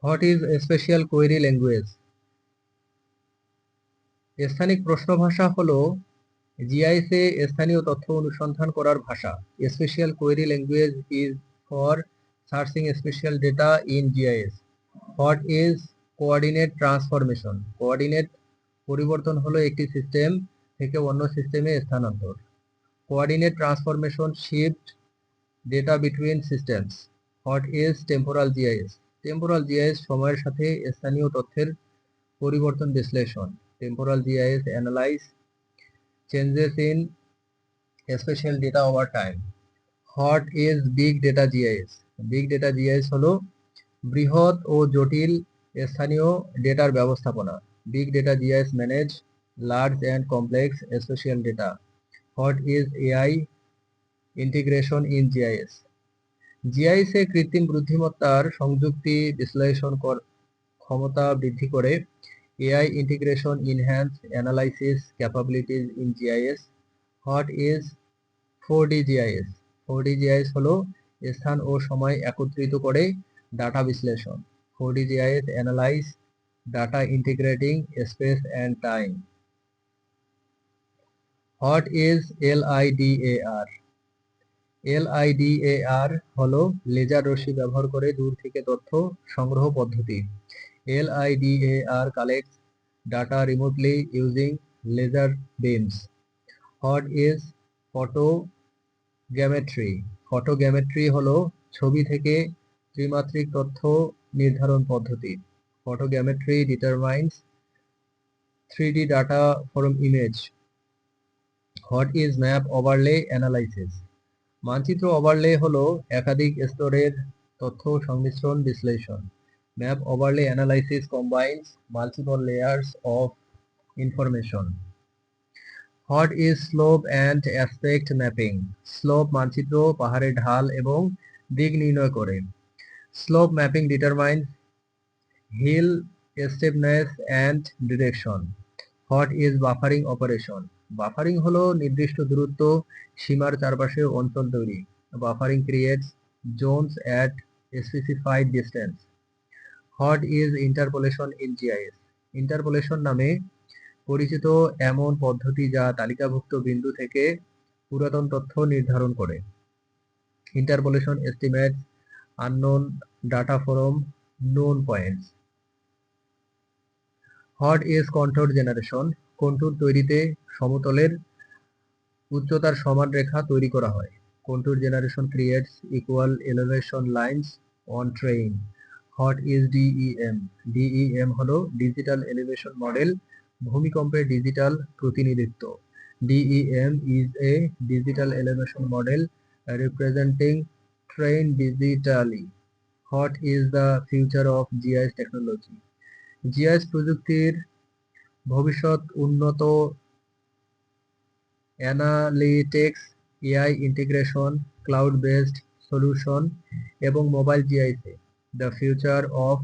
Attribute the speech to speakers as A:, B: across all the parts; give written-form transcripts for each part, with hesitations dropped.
A: What is spatial query language? স্থানিক প্রশ্ন ভাষা হলো জিআইএস এ স্থানীয় তথ্য অনুসন্ধান করার ভাষা। Special query language is for searching special data in GIS. What is coordinate transformation? Coordinate পরিবর্তন হলো একটি সিস্টেম থেকে অন্য সিস্টেমে স্থানান্তর। Coordinate transformation shift data between systems. What is temporal GIS? Temporal GIS সময়ের সাথে স্থানীয় তথ্যের পরিবর্তন বিশ্লেষণ। Temporal GIS analyse changes in special data over time. What is big data GIS? Big data GIS হলো বৃহৎ ও জটিল স্থানীয় ডেটার ব্যবস্থাপনা। Big data GIS manage large and complex spatial data. What is AI integration in GIS? GIS এ কৃত্রিম বুদ্ধিমত্তার সংযুক্তি বিশ্লেষণ ক্ষমতা বৃদ্ধি করে। AI integration enhance analysis capabilities in GIS. What is 4D GIS? 4D GIS হলো স্থান ও সময় একত্রিত করে ডাটা বিশ্লেষণ। 4D GIS analyze data integrating space and time. What is LIDAR? LIDAR হলো লেজার রশ্মি ব্যবহার করে দূর থেকে তথ্য সংগ্রহ পদ্ধতি। LIDAR collects data remotely using laser beams. What is photogrammetry? Photogrammetry হলো ছবি থেকে ত্রিমাত্রিক তথ্য নির্ধারণ পদ্ধতি। Photogrammetry determines 3D data from image. What is map overlay analysis? মানচিত্র ওভারলে হলো একাধিক স্তরের তথ্য সংমিশ্রণ বিশ্লেষণ। Map overlay analysis combines multiple layers of information. What is slope and aspect mapping? Slope মানচিত্র পাহাড়ের ঢাল এবং দিক নির্ণয় করে। Slope mapping determines hill steepness and direction. What is buffering operation? Buffering হলো নির্দিষ্ট দূরত্ব সীমার চারপাশে অঞ্চল তৈরি। Buffering creates zones at specified distance. What is interpolation in GIS? Interpolation নামে পরিচিত এমন পদ্ধতি যা তালিকাভুক্ত বিন্দু থেকে পুরাতন তথ্য নির্ধারণ করে। Interpolation estimates unknown data from known points. What is contour generation? Contour তৈরিতে সমতলের উচ্চতার সমান রেখা তৈরি করা হয়। Contour generation creates equal elevation lines on terrain. What is DEM? DEM হলো ডিজিটাল এলিভেশন মডেল, ভূমিকম্পের ডিজিটাল প্রতিনিধিত্ব। DEM is a digital elevation model representing terrain digitally. What is the future of GIS technology? GIS প্রযুক্তির ভবিষ্যৎ উন্নত analytics, AI integration, cloud based solution এবং mobile GIS. The future of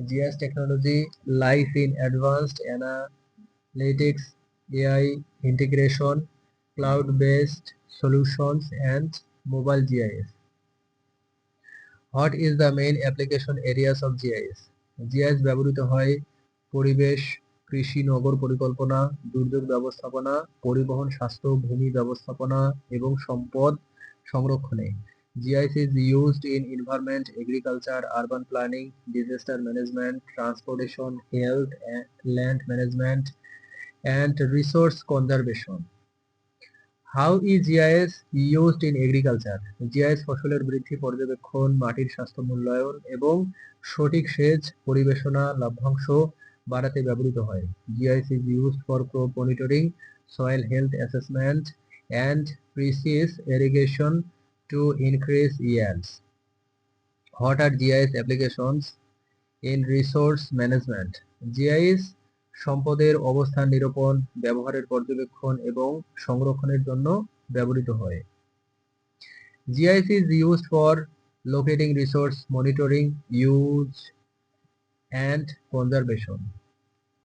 A: GIS technology lies in advanced analytics, AI integration, cloud-based solutions, and mobile GIS. What is the main application areas of GIS? GIS ব্যবহৃত হয় পরিবেশ, কৃষি, নগর পরিকল্পনা, দুর্যোগ ব্যবস্থাপনা, পরিবহন, স্বাস্থ্য, ভূমি ব্যবস্থাপনা এবং সম্পদ সংরক্ষণে। GIS is used in environment, agriculture, urban planning, disaster management, transportation, health, land management, and resource conservation. How is GIS used in agriculture? GIS ফসলের বৃদ্ধি পর্যবেক্ষণ, মাটির স্বাস্থ্য মূল্যায়ন এবং সঠিক সেচ পরিবেশনা লভ্যাংশ বাড়াতে ব্যবহৃত হয়। GIS is used for crop monitoring, soil health assessment, and precise irrigation to increase yields. What are GIS applications in resource management? GIS সম্পদের অবস্থান নিরূপণ, ব্যবহারের পর্যবেক্ষণ এবং সংরক্ষণের জন্য ব্যবহৃত হয়। GIS is used for locating resource monitoring, use and conservation.